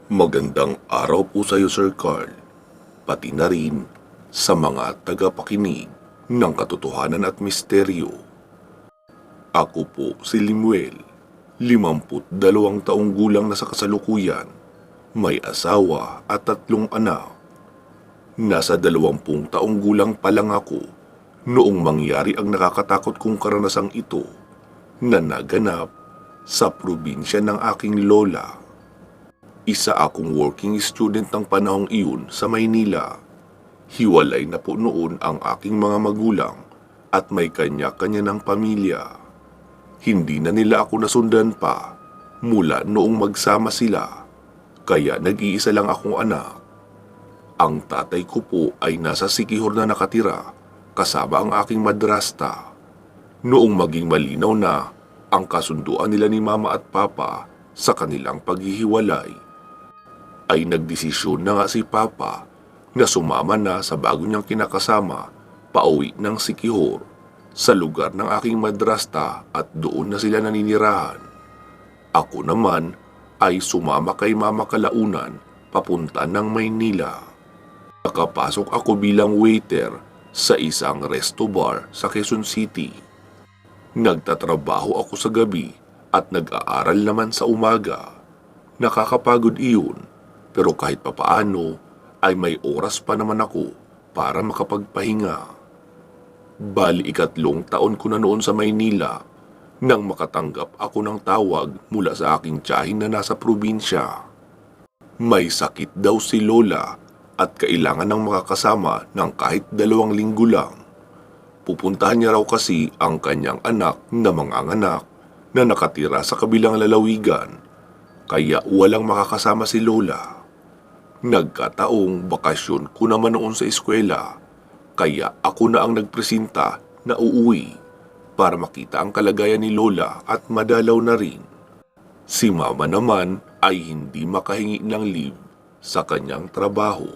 Magandang araw po sa iyo, Sir Carl, pati na rin sa mga tagapakinig ng katotohanan at misteryo. Ako po si Limuel, 52 taong gulang na sa kasalukuyan, may asawa at 3 anak. Nasa 20 taong gulang pa lang ako noong mangyari ang nakakatakot kong karanasang ito na naganap sa probinsya ng aking lola. Isa akong working student ng panahong iyon sa Maynila. Hiwalay na po noon ang aking mga magulang at may kanya-kanya ng pamilya. Hindi na nila ako nasundan pa mula noong magsama sila, kaya nag-iisa lang akong anak. Ang tatay ko po ay nasa Siquijor na nakatira kasama ang aking madrasta. Noong maging malinaw na ang kasunduan nila ni mama at papa sa kanilang paghihiwalay, ay nagdesisyon na nga si Papa na sumama na sa bago niyang kinakasama pauwi ng Siquijor sa lugar ng aking madrasta at doon na sila naninirahan. Ako naman ay sumama kay Mama kalaunan papunta ng Maynila. Nakapasok ako bilang waiter sa isang resto bar sa Quezon City. Nagtatrabaho ako sa gabi at nag-aaral naman sa umaga. Nakakapagod iyon. Pero kahit papaano ay may oras pa naman ako para makapagpahinga. Bali 3 taon ko na noon sa Maynila nang makatanggap ako ng tawag mula sa aking tiyahin na nasa probinsya. May sakit daw si Lola at kailangan ng makakasama ng kahit 2 linggo lang. Pupuntahan niya raw kasi ang kanyang anak na manganganak na nakatira sa kabilang lalawigan, kaya walang makakasama si Lola. Nagkataong bakasyon ko naman noon sa eskwela, kaya ako na ang nagpresenta na uuwi para makita ang kalagayan ni Lola at madalaw na rin. Si Mama naman ay hindi makahingi ng leave sa kanyang trabaho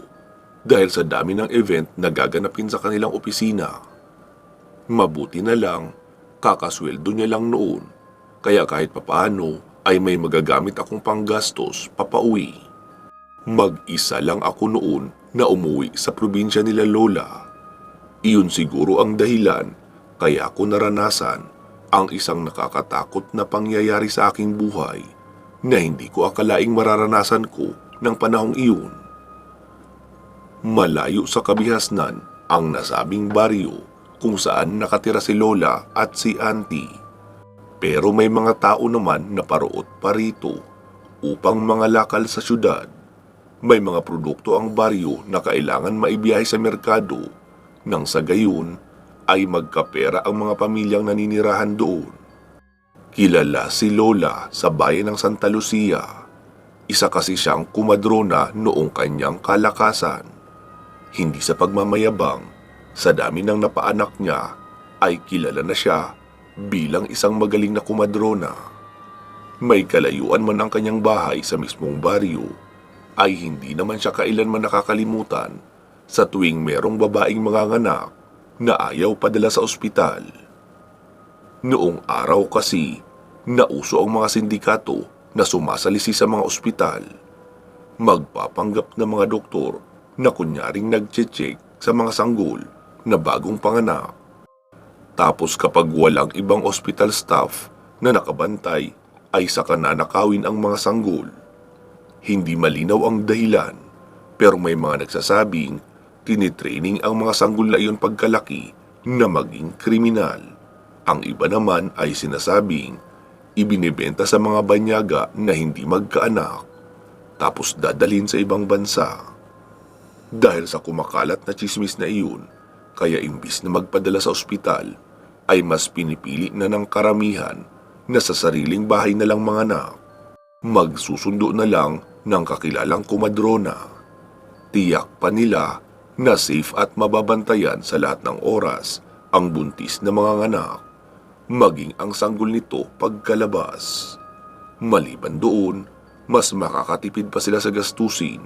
dahil sa dami ng event na gaganapin sa kanilang opisina. Mabuti na lang, kakasweldo niya lang noon, kaya kahit papaano ay may magagamit akong panggastos papauwi. Mag-isa lang ako noon na umuwi sa probinsya nila Lola. Iyon siguro ang dahilan kaya ako naranasan ang isang nakakatakot na pangyayari sa aking buhay na hindi ko akalaing mararanasan ko ng panahong iyon. Malayo sa kabihasnan ang nasabing baryo kung saan nakatira si Lola at si Auntie. Pero may mga tao naman na paruot pa rito upang mangalakal sa syudad. May mga produkto ang baryo na kailangan maibiyahe sa merkado nang sa gayon ay magkapera ang mga pamilyang naninirahan doon. Kilala si Lola sa bayan ng Santa Lucia. Isa kasi siyang kumadrona noong kanyang kalakasan. Hindi sa pagmamayabang, sa dami ng napaanak niya ay kilala na siya bilang isang magaling na kumadrona. May kalayuan man ang kanyang bahay sa mismong baryo, ay hindi naman siya kailanman nakakalimutan sa tuwing merong babaeng manganganak na ayaw padala sa ospital. Noong araw kasi, nauso ang mga sindikato na sumasalisi sa mga ospital. Magpapanggap na mga doktor na kunyaring nagche-check sa mga sanggol na bagong panganak. Tapos kapag walang ibang ospital staff na nakabantay, ay saka nanakawin ang mga sanggol. Hindi malinaw ang dahilan, pero may mga nagsasabing tinitraining ang mga sanggol na iyon pagkalaki na maging kriminal. Ang iba naman ay sinasabing ibinibenta sa mga banyaga na hindi magkaanak, tapos dadalhin sa ibang bansa. Dahil sa kumakalat na tsismis na iyon, kaya imbis na magpadala sa ospital, ay mas pinipili na ng karamihan na sa sariling bahay na lang manganak. Magsusundo na lang ng kakilalang kumadrona. Tiyak pa nila na safe at mababantayan sa lahat ng oras ang buntis na mga anak, maging ang sanggol nito pagkalabas. Maliban doon, mas makakatipid pa sila sa gastusin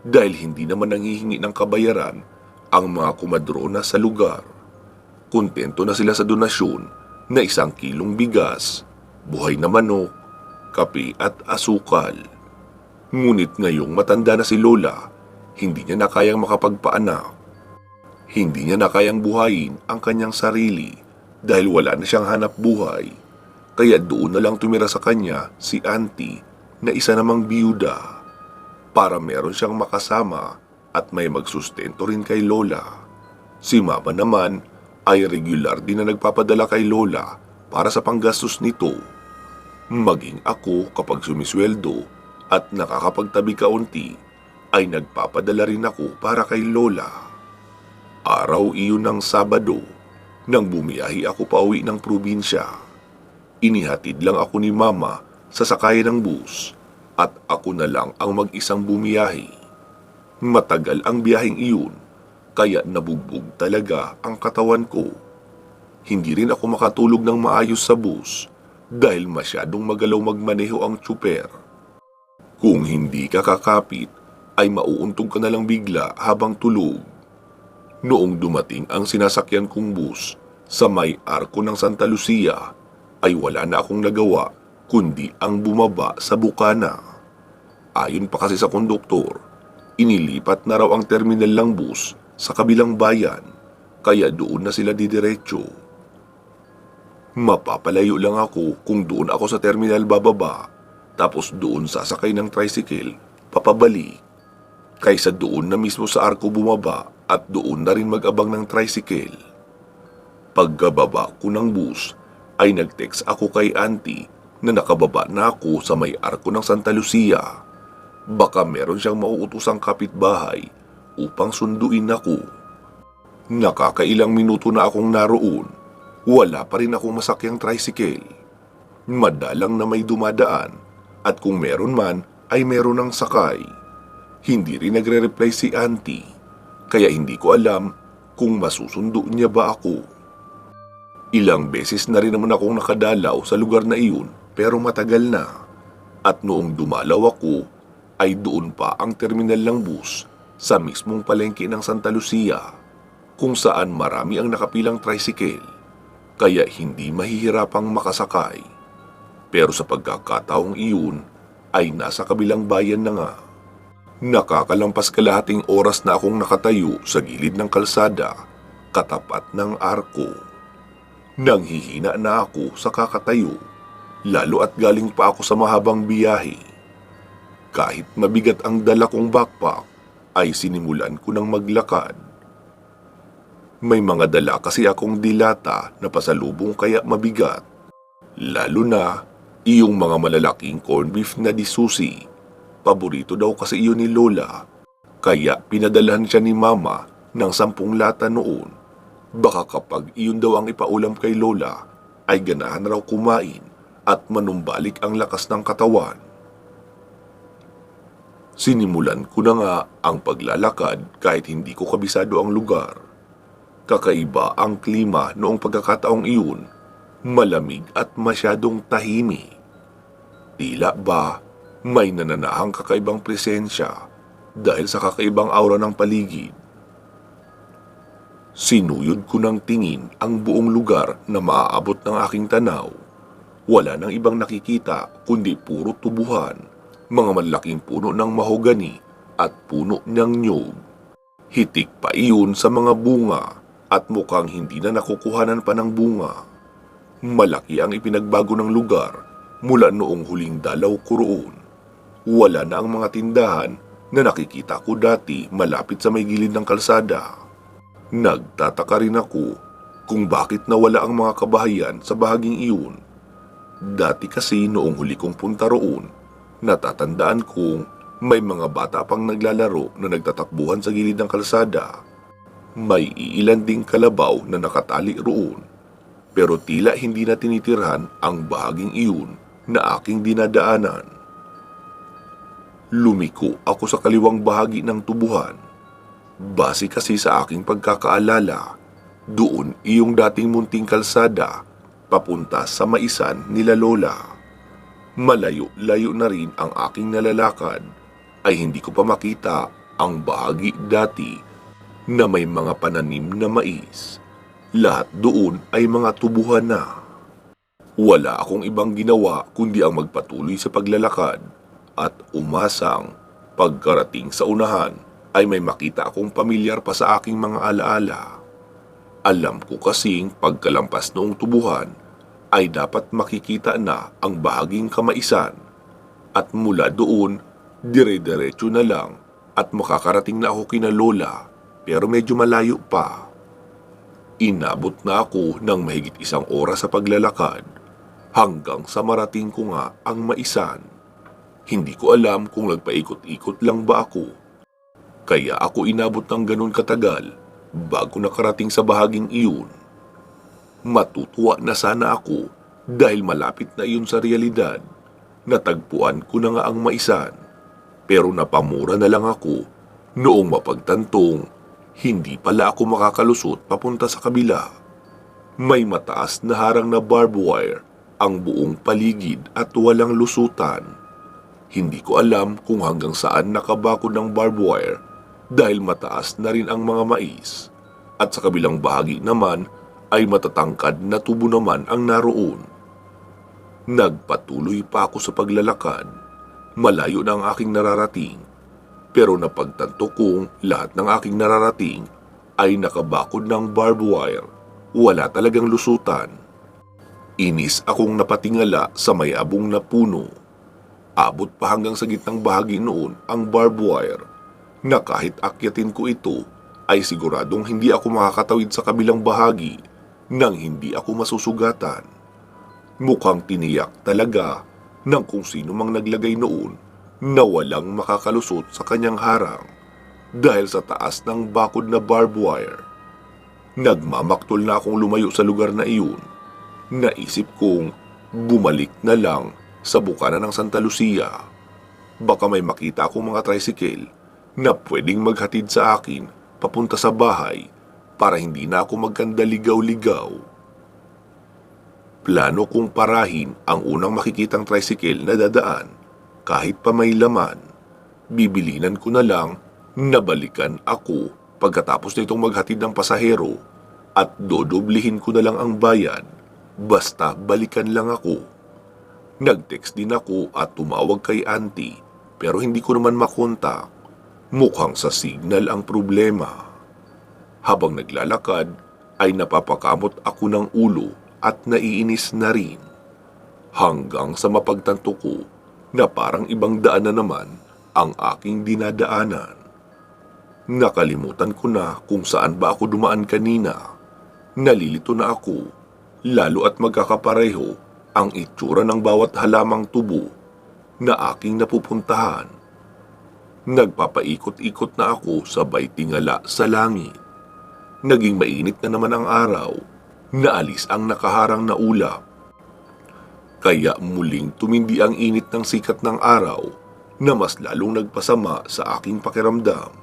dahil hindi naman nanghihingi ng kabayaran ang mga kumadrona sa lugar. Kontento na sila sa donasyon na 1 kilong bigas, buhay na manok, kape at asukal. Ngunit ngayong matanda na si Lola, hindi niya na kayang makapagpaanak. Hindi niya na kayang buhayin ang kanyang sarili dahil wala na siyang hanap buhay. Kaya doon na lang tumira sa kanya si Auntie na isa namang biyuda para meron siyang makasama at may magsustento rin kay Lola. Si Mama naman ay regular din na nagpapadala kay Lola para sa panggastos nito. Maging ako kapag sumisweldo at nakakapagtabi kaunti ay nagpapadala rin ako para kay Lola. Araw iyon ng Sabado nang bumiyahi ako pauwi ng probinsya. Inihatid lang ako ni Mama sa sakayan ng bus at ako na lang ang mag-isang bumiyahi. Matagal ang biyaheng iyon kaya nabugbog talaga ang katawan ko. Hindi rin ako makatulog ng maayos sa bus dahil masyadong magalaw magmaneho ang tsuper. Kung hindi ka kakapit, ay mauuntog ka na lang bigla habang tulog. Noong dumating ang sinasakyan kong bus sa may arko ng Santa Lucia, ay wala na akong nagawa kundi ang bumaba sa bukana. Ayon pa kasi sa konduktor, inilipat na raw ang terminal ng bus sa kabilang bayan, kaya doon na sila didiretso. Mapapalayo lang ako kung doon ako sa terminal bababa, tapos doon sasakay ng tricycle, papabalik. Kaysa doon na mismo sa arko bumaba at doon na rin mag-abang ng tricycle. Pagkababa ko ng bus, ay nag-text ako kay Auntie na nakababa na ako sa may arko ng Santa Lucia. Baka meron siyang mauutosang kapitbahay upang sunduin ako. Nakakailang minuto na akong naroon, wala pa rin akong masakyang tricycle. Madalang na may dumadaan at kung meron man ay meron ng sakay. Hindi rin nagre-reply si Auntie, kaya hindi ko alam kung masusundo niya ba ako. Ilang beses na rin naman akong nakadalaw sa lugar na iyon pero matagal na. At noong dumalaw ako ay doon pa ang terminal ng bus sa mismong palengke ng Santa Lucia kung saan marami ang nakapilang tricycle kaya hindi mahihirapang makasakay. Pero sa pagkakataong iyon ay nasa kabilang bayan na nga. Nakakalampas kalahating oras na akong nakatayo sa gilid ng kalsada katapat ng arko. Nanghihina na ako sa kakatayo, lalo at galing pa ako sa mahabang biyahe. Kahit mabigat ang dala kong backpack, ay sinimulan ko ng maglakad. May mga dala kasi akong dilata na pasalubong kaya mabigat. Lalo na iyong mga malalaking corned beef na disusi. Paborito daw kasi iyon ni Lola, kaya pinadalhan siya ni Mama ng 10 lata noon. Baka kapag iyon daw ang ipaulam kay Lola, ay ganahan raw kumain at manumbalik ang lakas ng katawan. Sinimulan ko na nga ang paglalakad kahit hindi ko kabisado ang lugar. Kakaiba ang klima noong pagkakataong iyon, malamig at masyadong tahimik. Tila ba may nananahang kakaibang presensya dahil sa kakaibang aura ng paligid. Sinuyod ko ng tingin ang buong lugar na maaabot ng aking tanaw. Wala nang ibang nakikita kundi puro tubuhan, mga malaking puno ng mahogani at puno ng nyug. Hitik pa iyon sa mga bunga at mukhang hindi na nakukuhanan pa ng bunga. Malaki ang ipinagbago ng lugar mula noong huling dalaw ko roon. Wala na ang mga tindahan na nakikita ko dati malapit sa may gilid ng kalsada. Nagtataka rin ako kung bakit nawala ang mga kabahayan sa bahaging iyon. Dati kasi noong huli kong punta roon, natatandaan kong may mga bata pang naglalaro na nagtatakbuhan sa gilid ng kalsada. May iilan ding kalabaw na nakatali roon, pero tila hindi na tinitirhan ang bahaging iyon na aking dinadaanan. Lumiko ako sa kaliwang bahagi ng tubuhan. Base kasi sa aking pagkakaalala, doon iyong dating munting kalsada papunta sa maisan nila Lola. Malayo-layo na rin ang aking nalalakad ay hindi ko pa makita ang bahagi dati na may mga pananim na mais. Lahat doon ay mga tubuhan na. Wala akong ibang ginawa kundi ang magpatuloy sa paglalakad at umasang pagkarating sa unahan ay may makita akong pamilyar pa sa aking mga alaala. Alam ko kasing pagkalampas noong tubuhan ay dapat makikita na ang bahaging kamaisan at mula doon dire-diretso na lang at makakarating na ako kina Lola pero medyo malayo pa. Inabot na ako ng mahigit 1 oras sa paglalakad hanggang sa marating ko nga ang maisan. Hindi ko alam kung nagpaikot-ikot lang ba ako. Kaya ako inabot ng ganun katagal bago nakarating sa bahaging iyon. Matutuwa na sana ako dahil malapit na iyon sa realidad. Natagpuan ko na nga ang maisan pero napamura na lang ako noong mapagtantong hindi pala ako makakalusot papunta sa kabila. May mataas na harang na barbed wire ang buong paligid at walang lusutan. Hindi ko alam kung hanggang saan nakabakod ng barbed wire dahil mataas na rin ang mga mais at sa kabilang bahagi naman ay matatangkad na tubo naman ang naroon. Nagpatuloy pa ako sa paglalakad. Malayo na ang aking nararating pero napagtanto kong lahat ng aking nararating ay nakabakod ng barbed wire. Wala talagang lusutan. Inis akong napatingala sa may abong na puno. Abot pa hanggang sa gitnang bahagi noon ang barbed wire na kahit akyatin ko ito ay siguradong hindi ako makakatawid sa kabilang bahagi nang hindi ako masusugatan. Mukhang tiniyak talaga ng kung sino mang naglagay noon na walang makakalusot sa kanyang harang dahil sa taas ng bakod na barbed wire. Nagmamaktol na akong lumayo sa lugar na iyon. Naisip kong bumalik na lang sa bukana ng Santa Lucia. Baka may makita akong mga tricycle na pwedeng maghatid sa akin papunta sa bahay para hindi na ako magkandaligaw-ligaw. Plano kong parahin ang unang makikitang tricycle na dadaan. Kahit pa may laman, bibilinan ko na lang na balikan ako pagkatapos nitong maghatid ng pasahero at dodoblihin ko na lang ang bayad basta balikan lang ako. Nag-text din ako at tumawag kay auntie pero hindi ko naman makontak. Mukhang sa signal ang problema. Habang naglalakad ay napapakamot ako ng ulo at naiinis na rin. Hanggang sa mapagtanto ko na parang ibang daan na naman ang aking dinadaanan. Nakalimutan ko na kung saan ba ako dumaan kanina. Nalilito na ako, lalo at magkakapareho ang itsura ng bawat halamang tubo na aking napupuntahan. Nagpapaikot-ikot na ako sabay tingala sa langit. Naging mainit na naman ang araw, naalis ang nakaharang na ulap. Kaya muling tumindi ang init ng sikat ng araw na mas lalong nagpasama sa aking pakiramdam.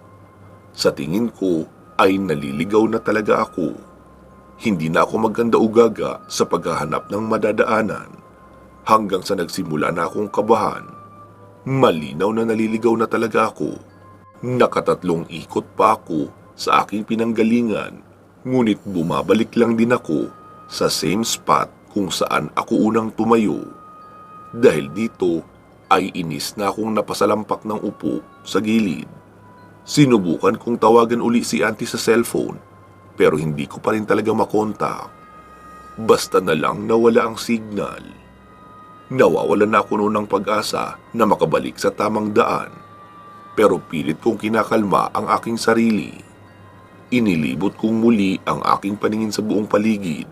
Sa tingin ko ay naliligaw na talaga ako. Hindi na ako magkanda-ugaga sa paghahanap ng madadaanan hanggang sa nagsimula na akong kabahan. Malinaw na naliligaw na talaga ako. Nakatatlong ikot pa ako sa aking pinanggalingan ngunit bumabalik lang din ako sa same spot kung saan ako unang tumayo. Dahil dito ay inis na akong napasalampak ng upo sa gilid. Sinubukan kong tawagan uli si auntie sa cellphone pero hindi ko pa rin talaga makontak. Basta na lang nawala ang signal. Nawawalan na ako noon ng pag-asa na makabalik sa tamang daan pero pilit kong kinakalma ang aking sarili. Inilibot kong muli ang aking paningin sa buong paligid.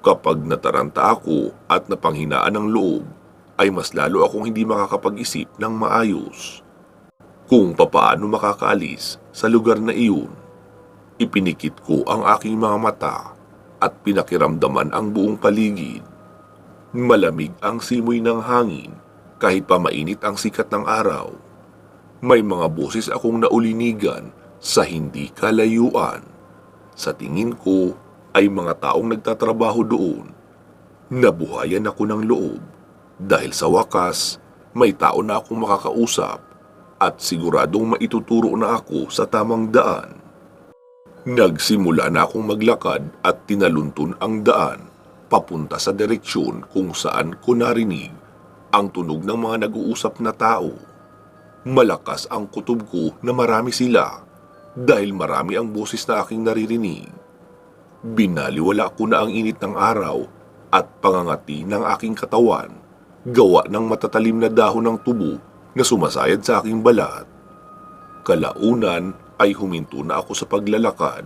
Kapag nataranta ako at napanghinaan ng loob, ay mas lalo akong hindi makakapag-isip ng maayos. Kung papaano makakaalis sa lugar na iyon, ipinikit ko ang aking mga mata at pinakiramdaman ang buong paligid. Malamig ang simoy ng hangin kahit pa mainit ang sikat ng araw. May mga boses akong naulinigan sa hindi kalayuan. Sa tingin ko, ay mga taong nagtatrabaho doon. Nabuhayan ako ng loob dahil sa wakas may tao na akong makakausap at siguradong maituturo na ako sa tamang daan. Nagsimula na akong maglakad at tinaluntun ang daan papunta sa direksyon kung saan ko narinig ang tunog ng mga nag-uusap na tao. Malakas ang kutob ko na marami sila dahil marami ang boses na aking naririnig. Binaliwala ko na ang init ng araw at pangangati ng aking katawan, gawa ng matatalim na dahon ng tubo na sumasayad sa aking balat. Kalaunan ay huminto na ako sa paglalakad.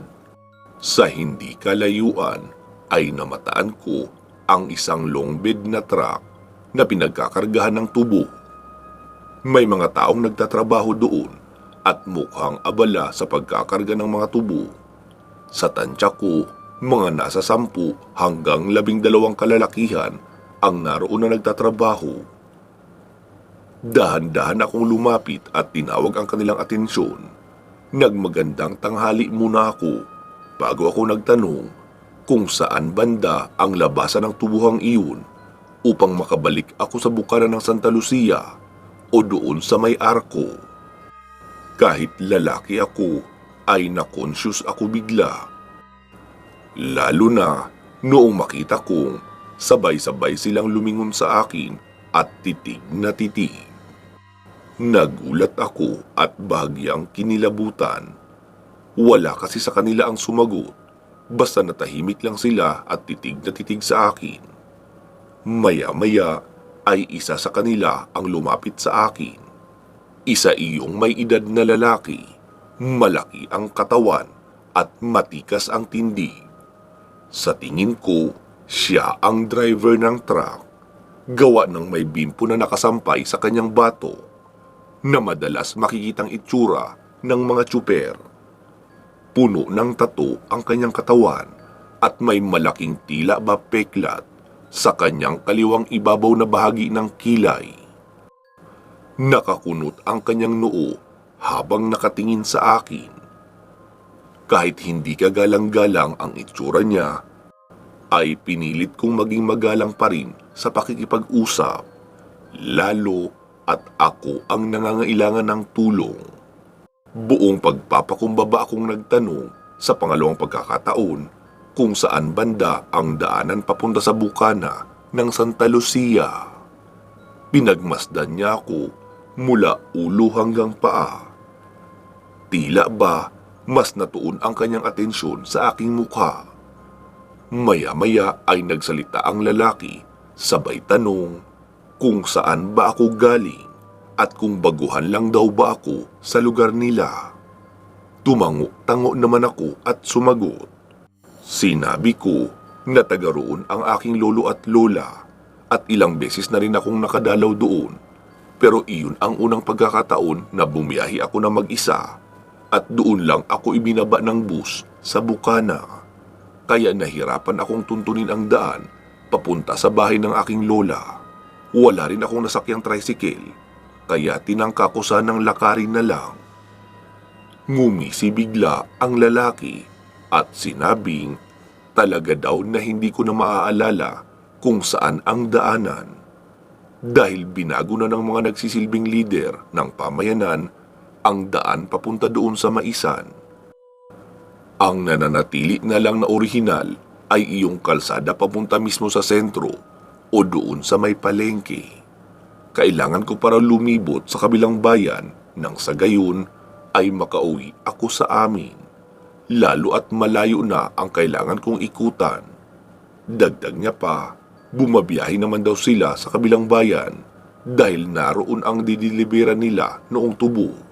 Sa hindi kalayuan ay namataan ko ang isang long bed na truck na pinagkakargahan ng tubo. May mga taong nagtatrabaho doon at mukhang abala sa pagkakarga ng mga tubo. Sa tansya ko, mga nasa 10 hanggang 12 kalalakihan ang naroon na nagtatrabaho. Dahan-dahan akong lumapit at tinawag ang kanilang atensyon. Nagmagandang tanghali muna ako bago ako nagtanong kung saan banda ang labasan ng tubuhang iyon upang makabalik ako sa bukana ng Santa Lucia o doon sa may arko. Kahit lalaki ako, ay na-conscious ako bigla. Lalo na noong makita kong sabay-sabay silang lumingon sa akin at titig na titig. Nagulat ako at bahagyang kinilabutan. Wala kasi sa kanila ang sumagot, basta natahimik lang sila at titig na titig sa akin. Maya-maya ay isa sa kanila ang lumapit sa akin. Isa iyong may edad na lalaki, malaki ang katawan at matikas ang tindig. Sa tingin ko, siya ang driver ng truck, gawa ng may bimpo na nakasampay sa kanyang bato, na madalas makikitang itsura ng mga tsuper. Puno ng tattoo ang kanyang katawan at may malaking tila ba peklat sa kanyang kaliwang ibabaw na bahagi ng kilay. Nakakunot ang kanyang noo habang nakatingin sa akin. Kahit hindi kagalang-galang ang itsura niya, ay pinilit kong maging magalang pa rin sa pakikipag-usap, lalo at ako ang nangangailangan ng tulong. Buong pagpapakumbaba akong nagtanong sa pangalawang pagkakataon kung saan banda ang daanan papunta sa bukana ng Santa Lucia. Pinagmasdan niya ako mula ulo hanggang paa. Tila ba mas natuon ang kanyang atensyon sa aking mukha. Maya-maya ay nagsalita ang lalaki, sabay tanong kung saan ba ako galing at kung baguhan lang daw ba ako sa lugar nila. Tumango-tango naman ako at sumagot. Sinabi ko na taga roon ang aking lolo at lola at ilang beses na rin akong nakadalaw doon, pero iyon ang unang pagkakataon na bumiyahe ako na mag-isa. At doon lang ako ibinaba ng bus sa bukana. Kaya nahirapan akong tuntunin ang daan papunta sa bahay ng aking lola. Wala rin akong nasakyang tricycle, kaya tinangka ko sanang lakarin na lang. Ngumisi bigla ang lalaki at sinabing talaga daw na hindi ko na maaalala kung saan ang daanan. Dahil binago na ng mga nagsisilbing lider ng pamayanan ang daan papunta doon sa Maisan. Ang nananatili na lang na orihinal ay iyong kalsada papunta mismo sa sentro o doon sa may palengke. Kailangan ko para lumibot sa kabilang bayan nang sa gayon ay makauwi ako sa amin. Lalo at malayo na ang kailangan kong ikutan. Dagdag niya pa, bumabiyahe naman daw sila sa kabilang bayan dahil naroon ang dideliveran nila noong tubo.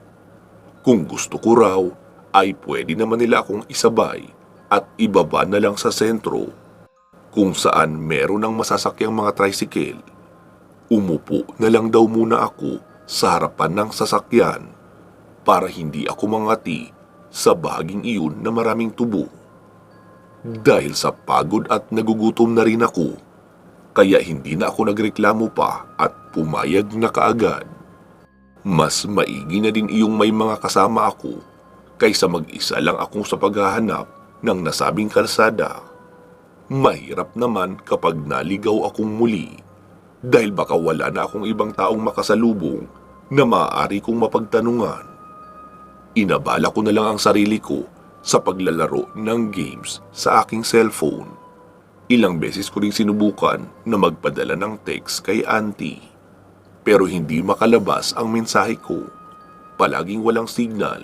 Kung gusto ko raw, ay pwede naman nila akong isabay at ibaba na lang sa sentro, kung saan meron ng masasakyang mga tricycle. Umupo na lang daw muna ako sa harapan ng sasakyan para hindi ako mangati sa bahaging iyon na maraming tubo. Dahil sa pagod at nagugutom na rin ako, kaya hindi na ako nagreklamo pa at pumayag na kaagad. Mas maigi na din iyong may mga kasama ako kaysa mag-isa lang akong sa paghahanap ng nasabing kalsada. Mahirap naman kapag naligaw akong muli dahil baka wala na akong ibang taong makasalubong na maaari kong mapagtanungan. Inabala ko na lang ang sarili ko sa paglalaro ng games sa aking cellphone. Ilang beses ko ring sinubukan na magpadala ng text kay auntie. pero hindi makalabas ang mensahe ko. Palaging walang signal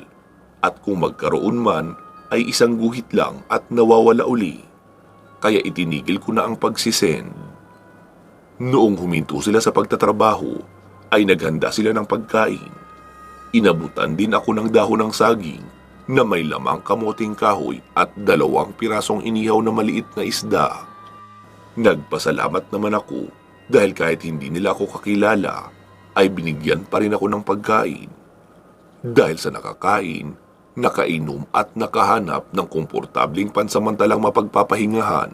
at kung magkaroon man ay isang guhit lang at nawawala uli. Kaya itinigil ko na ang pagsisend. Noong huminto sila sa pagtatrabaho ay naghanda sila ng pagkain. Inabutan din ako ng dahon ng saging na may lamang kamuting kahoy at 2 pirasong inihaw na maliit na isda. Nagpasalamat naman ako dahil kahit hindi nila ako kakilala ay binigyan pa rin ako ng pagkain. Dahil sa nakakain, nakainom at nakahanap ng komportabling pansamantalang mapagpapahingahan,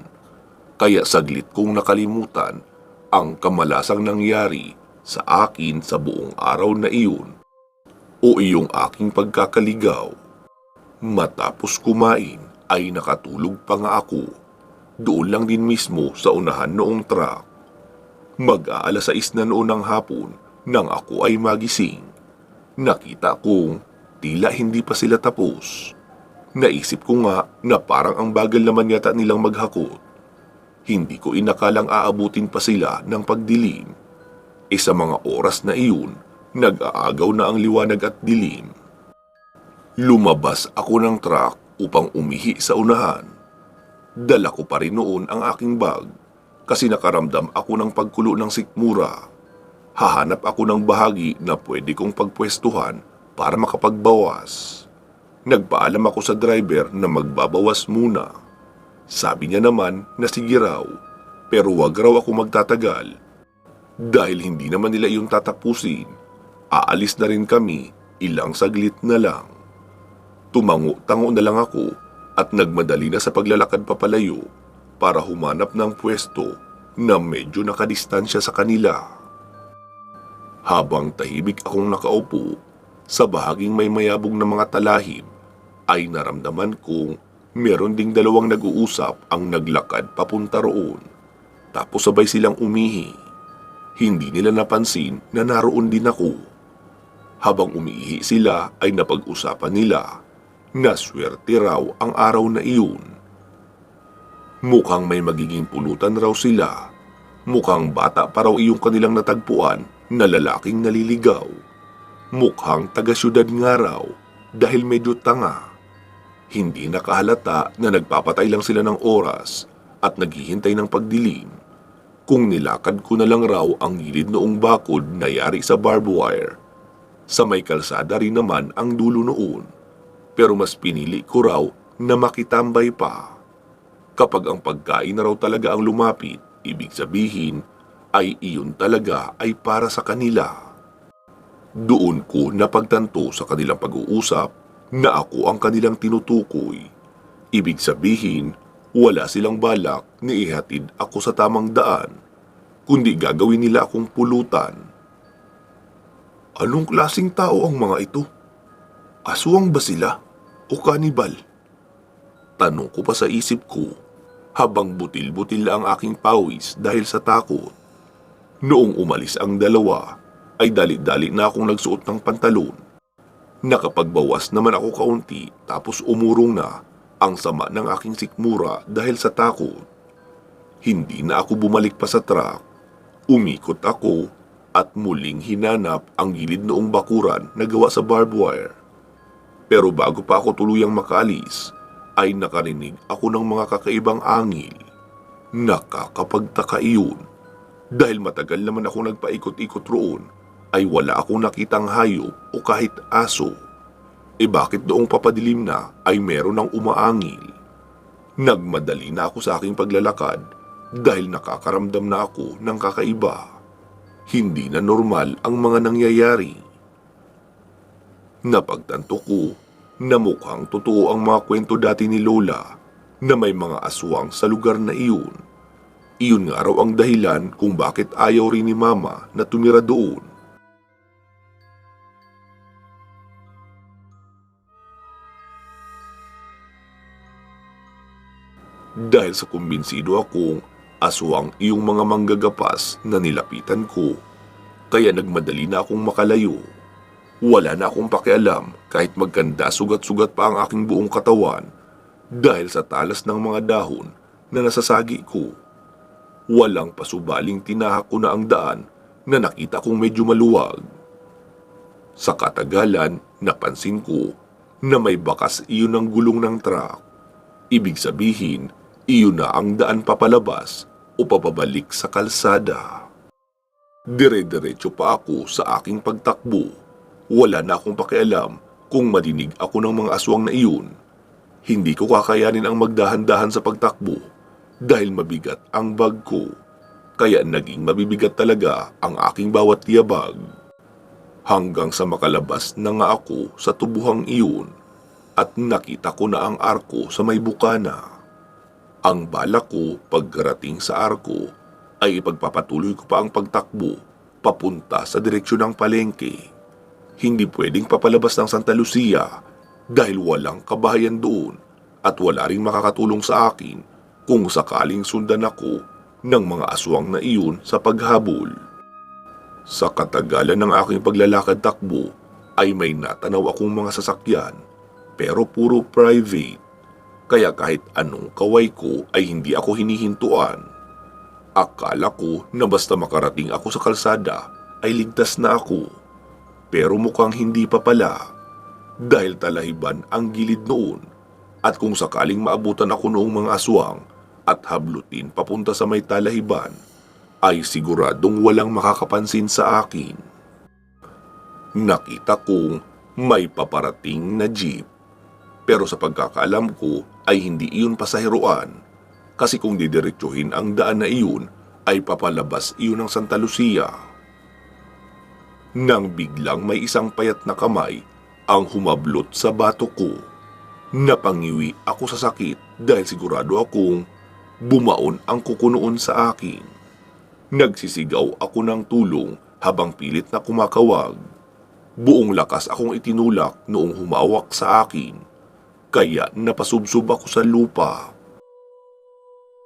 kaya saglit kong nakalimutan ang kamalasang nangyari sa akin sa buong araw na iyon o iyong aking pagkakaligaw. Matapos kumain ay nakatulog pa nga ako. Doon lang din mismo sa unahan noong truck. Mag-aalas 6 na noon ng hapon nang ako ay magising. Nakita kong tila hindi pa sila tapos. Naisip ko nga na parang ang bagal naman yata nilang maghakot. Hindi ko inakalang aabutin pa sila ng pagdilim. Sa mga oras na iyon, nag-aagaw na ang liwanag at dilim. Lumabas ako ng truck upang umihi sa unahan. Dala ko pa rin noon ang aking bag kasi nakaramdam ako ng pagkulo ng sikmura. Hahanap ako ng bahagi na pwede kong pagpwestuhan para makapagbawas. Nagpaalam ako sa driver na magbabawas muna. Sabi niya naman na sige raw, pero wag raw ako magtatagal. Dahil hindi naman nila yung tatapusin, aalis na rin kami, ilang saglit na lang. Tumango-tango na lang ako at nagmadali na sa paglalakad papalayo para humanap ng pwesto na medyo nakadistansya sa kanila. Habang tahimik akong nakaupo sa bahaging may mayabong na mga talahib, ay naramdaman kong meron ding 2 nag-uusap ang naglakad papunta roon. Tapos sabay silang umihi. Hindi nila napansin na naroon din ako. Habang umiihi sila ay napag-usapan nila na swerte raw ang araw na iyon. Mukhang may magiging pulutan raw sila. Mukhang bata pa raw iyong kanilang natagpuan na lalaking naliligaw. Mukhang taga-syudad nga raw dahil medyo tanga. Hindi nakahalata na nagpapatay lang sila ng oras at naghihintay ng pagdilim. Kung nilakad ko na lang raw ang gilid noong bakod na yari sa barbed wire. Sa may kalsada rin naman ang dulo noon. Pero mas pinili ko raw na makitambay pa. Kapag ang pagkain na raw talaga ang lumapit, ibig sabihin ay iyon talaga ay para sa kanila. Doon ko napagtanto sa kanilang pag-uusap na ako ang kanilang tinutukoy. Ibig sabihin, wala silang balak na ihatid ako sa tamang daan, kundi gagawin nila akong pulutan. Anong klaseng tao ang mga ito? Aswang ba sila? O kanibal? Tanong ko pa sa isip ko habang butil-butil ang aking pawis dahil sa takot. Noong umalis ang 2, ay dali-dali na akong nagsuot ng pantalon. Nakapagbawas naman ako kaunti tapos umurong na ang sama ng aking sikmura dahil sa takot. Hindi na ako bumalik pa sa truck. Umikot ako at muling hinanap ang gilid noong bakuran na gawa sa barbed wire. Pero bago pa ako tuluyang makaalis, ay nakarinig ako ng mga kakaibang angil. Nakakapagtaka iyon. Dahil matagal naman ako nagpaikot-ikot roon, ay wala akong nakitang hayop o kahit aso. Bakit doong papadilim na ay meron ng umaangil? Nagmadali na ako sa aking paglalakad dahil nakakaramdam na ako ng kakaiba. Hindi na normal ang mga nangyayari. Napagtanto ko na mukhang totoo ang mga kwento dati ni Lola na may mga aswang sa lugar na iyon. Iyon nga raw ang dahilan kung bakit ayaw rin ni Mama na tumira doon. Dahil sa kumbinsido akong aswang iyong mga manggagapas na nilapitan ko, kaya nagmadali na akong makalayo. Wala na akong pakialam kahit magkanda sugat-sugat pa ang aking buong katawan dahil sa talas ng mga dahon na nasasagi ko. Walang pasubaling tinahak ko na ang daan na nakita kong medyo maluwag. Sa katagalan, napansin ko na may bakas iyon ng gulong ng truck. Ibig sabihin, iyon na ang daan papalabas o papabalik sa kalsada. Dire-diretso pa ako sa aking pagtakbo. Wala na akong pakialam kung madinig ako ng mga aswang na iyon. Hindi ko kakayanin ang magdahan-dahan sa pagtakbo dahil mabigat ang bag ko. Kaya naging mabibigat talaga ang aking bawat tiyabag. Hanggang sa makalabas na nga ako sa tubuhang iyon at nakita ko na ang arko sa may bukana. Ang bala ko pagkarating sa arko ay ipagpapatuloy ko pa ang pagtakbo papunta sa direksyon ng palengke. Hindi pwedeng papalabas ng Santa Lucia dahil walang kabahayan doon at wala ring makakatulong sa akin kung sakaling sundan ako ng mga aswang na iyon sa paghabol. Sa katagalan ng aking paglalakad-takbo ay may natanaw akong mga sasakyan pero puro private. Kaya kahit anong kaway ko ay hindi ako hinihintuan. Akala ko na basta makarating ako sa kalsada ay ligtas na ako. Pero mukhang hindi pa pala. Dahil talahiban ang gilid noon at kung sakaling maabutan ako noong mga aswang at hablutin papunta sa may talahiban, ay siguradong walang makakapansin sa akin. Nakita kong may paparating na jeep. Pero sa pagkakaalam ko ay hindi iyon pasaheroan kasi kung didiretsuhin ang daan na iyon ay papalabas iyon ng Santa Lucia. Nang biglang may isang payat na kamay ang humablot sa bato ko. Napangiwi ako sa sakit dahil sigurado akong bumaon ang kuko noon sa akin. Nagsisigaw ako ng tulong habang pilit na kumakawag. Buong lakas akong itinulak noong humawak sa akin. Kaya napasubsob ako sa lupa.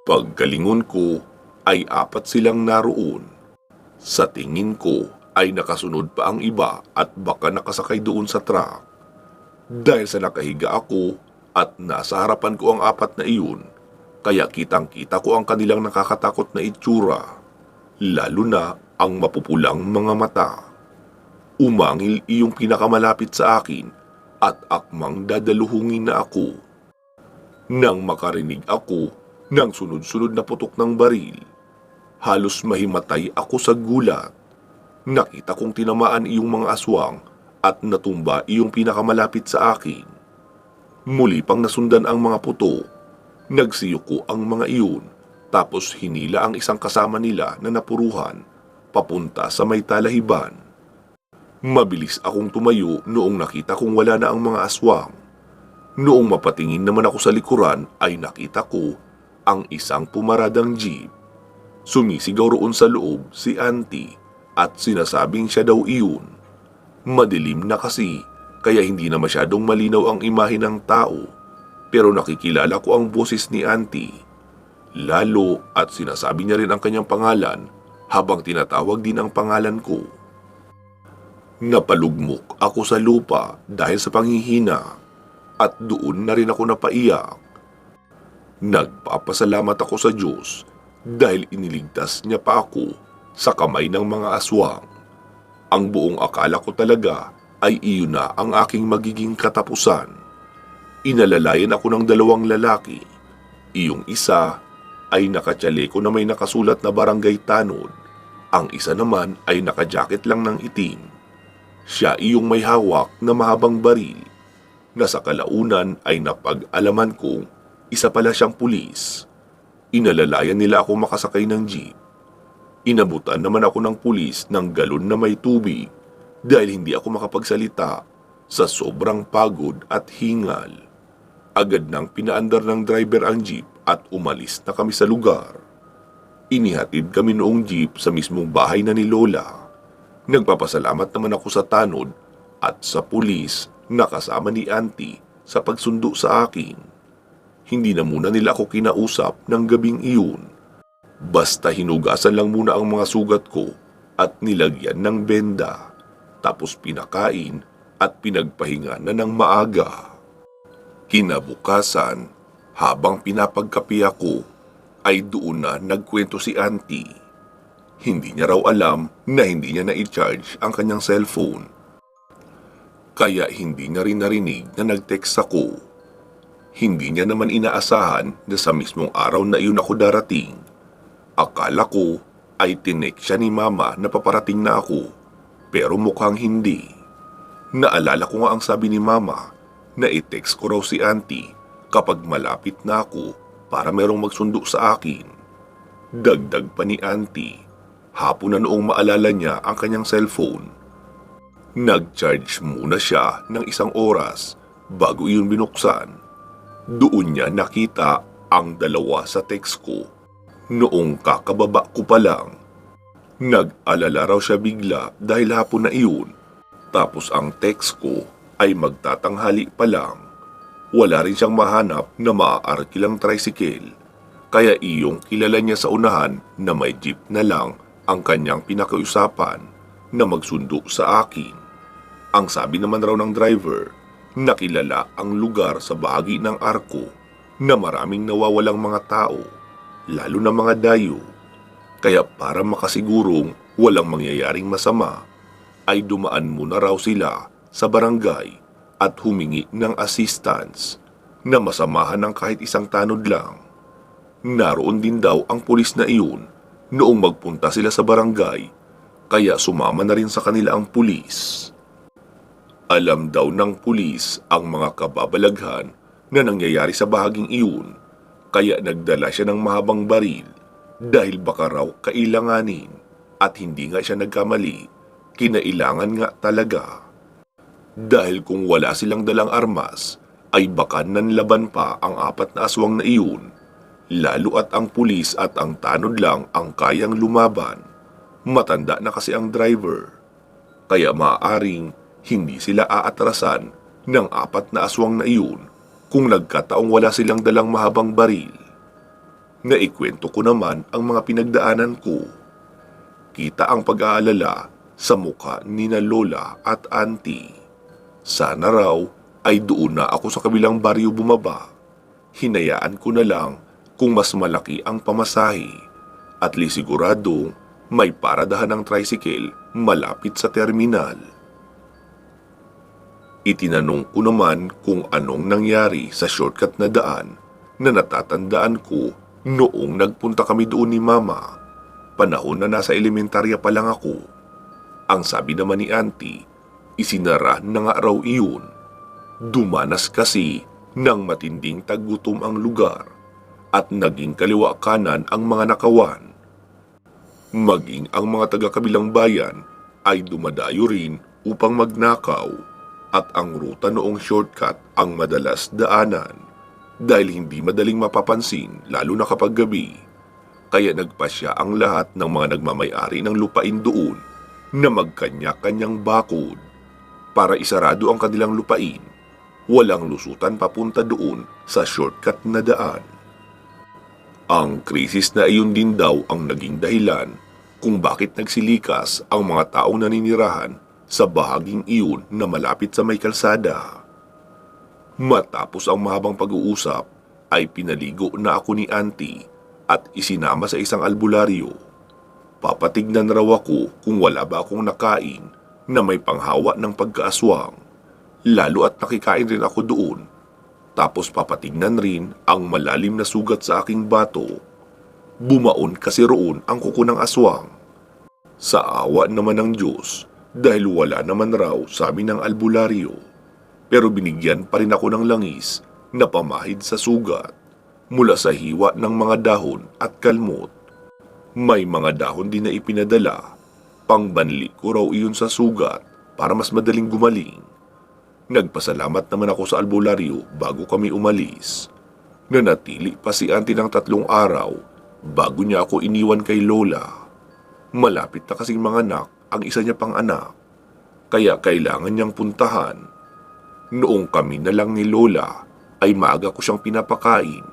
Paggalingon ko ay 4 silang naroon. Sa tingin ko ay nakasunod pa ang iba at baka nakasakay doon sa truck. Dahil sa nakahiga ako at nasa harapan ko ang 4 na iyon, kaya kitang-kita ko ang kanilang nakakatakot na itsura, lalo na ang mapupulang mga mata. Umangil iyong pinakamalapit sa akin at akmang dadaluhungin na ako. Nang makarinig ako ng sunod-sunod na putok ng baril, halos mahimatay ako sa gulat. Nakita kong tinamaan iyong mga aswang at natumba iyong pinakamalapit sa akin. Muli pang nasundan ang mga puto. Nagsiyuko ang mga iyon tapos hinila ang isang kasama nila na napuruhan papunta sa may talahiban. Mabilis akong tumayo noong nakita kong wala na ang mga aswang. Noong mapatingin naman ako sa likuran ay nakita ko ang isang pumaradang jeep. Sumisigaw roon sa loob si Auntie at sinasabing siya daw iyon. Madilim na kasi kaya hindi na masyadong malinaw ang imahe ng tao pero nakikilala ko ang boses ni Auntie. Lalo at sinasabi niya rin ang kanyang pangalan habang tinatawag din ang pangalan ko. Napalugmok ako sa lupa dahil sa panghihina at doon na rin ako napaiyak. Nagpapasalamat ako sa Diyos dahil iniligtas niya pa ako sa kamay ng mga aswang. Ang buong akala ko talaga ay iyon na ang aking magiging katapusan. Inalalayan ako ng 2 lalaki. Iyong isa ay nakatyaleko na may nakasulat na Barangay Tanod. Ang isa naman ay nakajacket lang ng itim. Siya iyong may hawak na mahabang baril na sa kalaunan ay napag-alaman kong isa pala siyang pulis. Inalalayan nila ako makasakay ng jeep. Inabutan naman ako ng pulis ng galon na may tubig dahil hindi ako makapagsalita sa sobrang pagod at hingal. Agad nang pinaandar ng driver ang jeep at umalis na kami sa lugar. Inihatid kami noong jeep sa mismong bahay na ni Lola. Nagpapasalamat naman ako sa tanod at sa pulis na kasama ni Auntie sa pagsundo sa akin. Hindi na muna nila ako kinausap ng gabing iyon. Basta hinugasan lang muna ang mga sugat ko at nilagyan ng benda. Tapos pinakain at pinagpahinga na ng maaga. Kinabukasan, habang pinapagkapi ako, ay doon na nagkwento si Auntie. Hindi niya raw alam na hindi niya na-charge ang kanyang cellphone. Kaya hindi niya rin narinig na nag-text ako. Hindi niya naman inaasahan na sa mismong araw na iyon ako darating. Akala ko ay tinext siya ni Mama na paparating na ako, pero mukhang hindi. Naalala ko nga ang sabi ni Mama na i-text ko raw si Auntie kapag malapit na ako para merong magsundo sa akin. Dagdag pa ni Auntie, hapon na noong maalala niya ang kanyang cellphone. Nag-charge muna siya ng 1 oras bago iyon binuksan. Doon niya nakita ang 2 sa text ko. Noong kakababa ko pa lang, nag-alala raw siya bigla dahil hapon na iyon. Tapos ang text ko ay magtatanghali pa lang. Wala rin siyang mahanap na maaarkilang tricycle. Kaya iyong kilala niya sa unahan na may jeep na lang ang kanyang pinakiusapan na magsundo sa akin. Ang sabi naman raw ng driver, nakilala ang lugar sa bahagi ng arko na maraming nawawalang mga tao, lalo na mga dayo. Kaya para makasigurong walang mangyayaring masama, ay dumaan muna raw sila sa barangay at humingi ng assistance na masamahan ng kahit isang tanod lang. Naroon din daw ang pulis na iyon noong magpunta sila sa barangay, kaya sumama na rin sa kanila ang pulis. Alam daw ng pulis ang mga kababalaghan na nangyayari sa bahaging iyon, kaya nagdala siya ng mahabang baril dahil baka raw kailanganin, at hindi nga siya nagkamali, kinailangan nga talaga. Dahil kung wala silang dalang armas, ay baka nanlaban pa ang 4 na aswang na iyon, lalo at ang pulis at ang tanod lang ang kayang lumaban. Matanda na kasi ang driver, kaya maaaring hindi sila aatrasan ng 4 na aswang na iyon kung nagkataong wala silang dalang mahabang baril. Naikwento ko naman ang mga pinagdaanan ko. Kita ang pag-aalala sa mukha ni na Lola at Auntie. Sana raw ay doon na ako sa kabilang baryo bumaba. Hinayaan ko na lang kung mas malaki ang pamasahe, at sigurado may paradahan ng tricycle malapit sa terminal. Itinanong ko naman kung anong nangyari sa shortcut na daan na natatandaan ko noong nagpunta kami doon ni Mama, panahon na nasa elementarya pa lang ako. Ang sabi naman ni Auntie, isinara na nga raw iyon. Dumanas kasi ng matinding taggutom ang lugar at naging kaliwa kanan ang mga nakawan. Maging ang mga taga-kabilang bayan ay dumadayo rin upang magnakaw, at ang ruta noong shortcut ang madalas daanan dahil hindi madaling mapapansin lalo na kapag gabi. Kaya nagpasya ang lahat ng mga nagmamay-ari ng lupain doon na magkanya-kanyang bakod para isarado ang kanilang lupain. Walang lusutan papunta doon sa shortcut na daan. Ang krisis na iyon din daw ang naging dahilan kung bakit nagsilikas ang mga taong naninirahan sa bahaging iyon na malapit sa may kalsada. Matapos ang mahabang pag-uusap, ay pinaligo na ako ni Auntie at isinama sa isang albularyo. Papatignan raw ako kung wala ba akong nakain na may panghawa ng pagkaaswang, lalo at nakikain rin ako doon. Tapos papatignan rin ang malalim na sugat sa aking bato. Bumaon kasi roon ang kuko ng aswang. Sa awa naman ng Diyos, dahil wala naman raw sabi ng albularyo, pero binigyan pa rin ako ng langis na pamahid sa sugat mula sa hiwa ng mga dahon at kalmot. May mga dahon din na ipinadala, pangbanli ko raw iyon sa sugat para mas madaling gumaling. Nagpasalamat naman ako sa albularyo bago kami umalis. Nanatili pa si Auntie ng 3 araw bago niya ako iniwan kay Lola. Malapit na kasing mga anak ang isa niya pang anak, kaya kailangan niyang puntahan. Noong kami na lang ni Lola, ay maaga ko siyang pinapakain,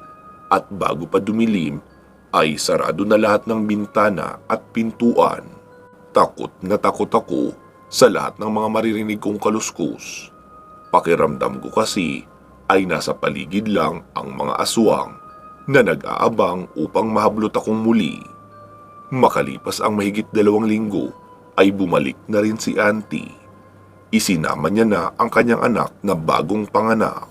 at bago pa dumilim, ay sarado na lahat ng bintana at pintuan. Takot na takot ako sa lahat ng mga maririnig kong kaluskus. Pakiramdam ko kasi ay nasa paligid lang ang mga aswang na nag-aabang upang mahablot akong muli. Makalipas ang mahigit 2 linggo ay bumalik na rin si Auntie. Isinama niya na ang kanyang anak na bagong panganak.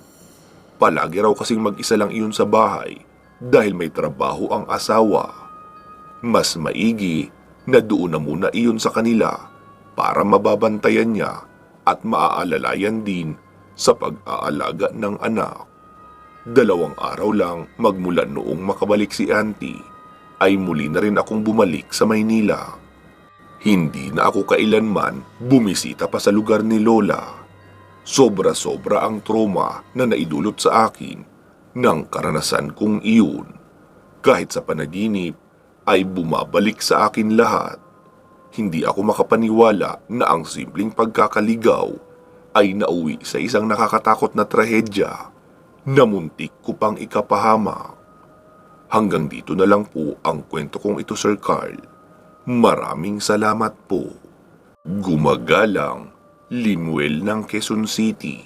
Palagi raw kasing mag-isa lang iyon sa bahay dahil may trabaho ang asawa. Mas maigi na doon na muna iyon sa kanila para mababantayan niya at maaalalayan din sa pag-aalaga ng anak. 2 araw lang magmula noong makabalik si Auntie ay muli na rin akong bumalik sa Maynila. Hindi na ako kailanman bumisita pa sa lugar ni Lola. Sobra-sobra ang trauma na naidulot sa akin ng karanasan kong iyon. Kahit sa panaginip ay bumabalik sa akin lahat. Hindi ako makapaniwala na ang simpleng pagkakaligaw ay nauwi sa isang nakakatakot na trahedya na muntik ko pang ikapahamak. Hanggang dito na lang po ang kwento kong ito, Sir Carl. Maraming salamat po. Gumagalang, Limuel ng Quezon City.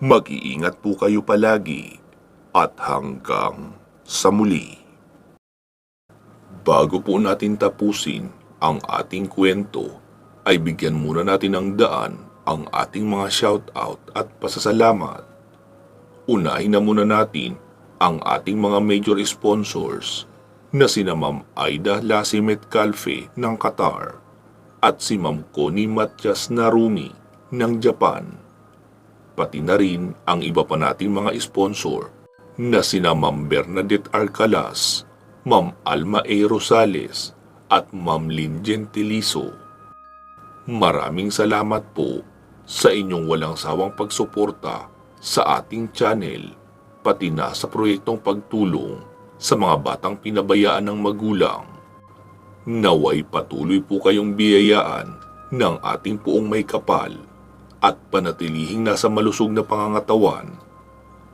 Mag-iingat po kayo palagi at hanggang sa muli. Bago po natin tapusin ang ating kwento, ay bigyan muna natin ng daan ang ating mga shoutout at pasasalamat. Unahin na muna natin ang ating mga major sponsors na sina Ma'am Aida Lasimet Calfe ng Qatar at si Ma'am Connie Matias Narumi ng Japan. Pati na rin ang iba pa nating mga sponsor na sina Ma'am Bernadette Arcalas, Ma'am Alma A. Rosales at Ma'am Lynn Gentilizo. Maraming salamat po sa inyong walang sawang pagsuporta sa ating channel, pati na sa proyektong pagtulong sa mga batang pinabayaan ng magulang. Naway patuloy po kayong biyayaan ng ating puong may kapal at panatilihing nasa malusog na pangangatawan.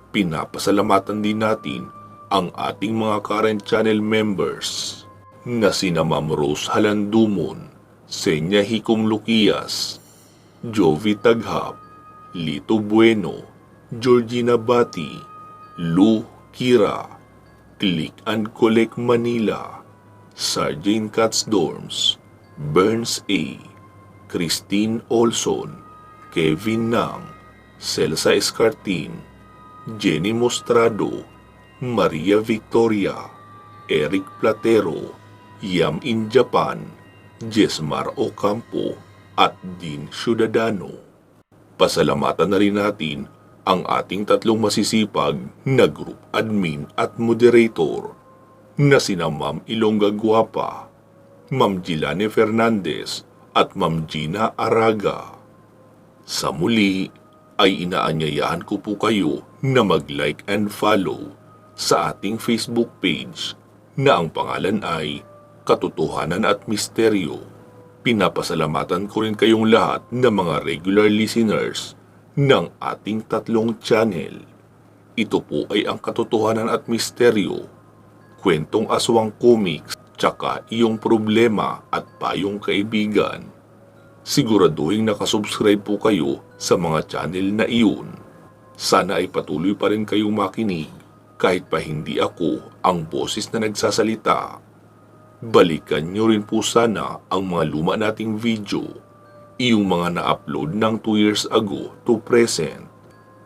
Pinapasalamatan din natin ang ating mga current channel members na sina Ma'am Rose Halandumon, Senya Hikom Luquias, Jovi Taghap, Lito Bueno, Georgina Bati, Lou Kira, Click and Collect Manila, Sergeant Katz Dorms, Burns A, Christine Olson, Kevin Nang, Celsa Escartin, Jenny Mostrado, Maria Victoria, Eric Platero, Yam in Japan, Jesmar Ocampo, at Dean Ciudadano. Pasalamatan na rin natin ang ating 3 masisipag na group admin at moderator na sina Ma'am Ilongga Guapa, Ma'am Gilane Fernandez at Ma'am Gina Araga. Sa muli ay inaanyayahan ko po kayo na mag-like and follow sa ating Facebook page na ang pangalan ay Katotohanan at Misteryo. Pinapasalamatan ko rin kayong lahat ng mga regular listeners ng ating 3 channel. Ito po ay ang Katotohanan at Misteryo, Kwentong Aswang Comics, tsaka Iyong Problema at Payong Kaibigan. Siguraduhin nakasubscribe po kayo sa mga channel na iyon. Sana ay patuloy pa rin kayong makinig kahit pa hindi ako ang boses na nagsasalita. Balikan nyo rin po sana ang mga luma nating video, iyong mga na-upload ng 2 years ago to present.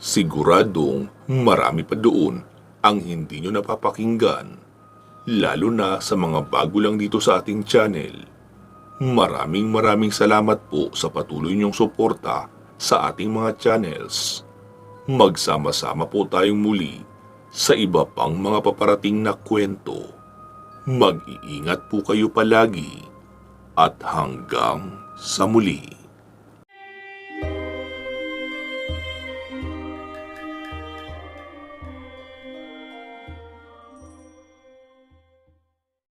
Siguradong marami pa doon ang hindi nyo napapakinggan, lalo na sa mga bago lang dito sa ating channel. Maraming salamat po sa patuloy nyong suporta sa ating mga channels. Magsama-sama po tayong muli sa iba pang mga paparating na kwento. Mag-iingat po kayo palagi at hanggang sa muli.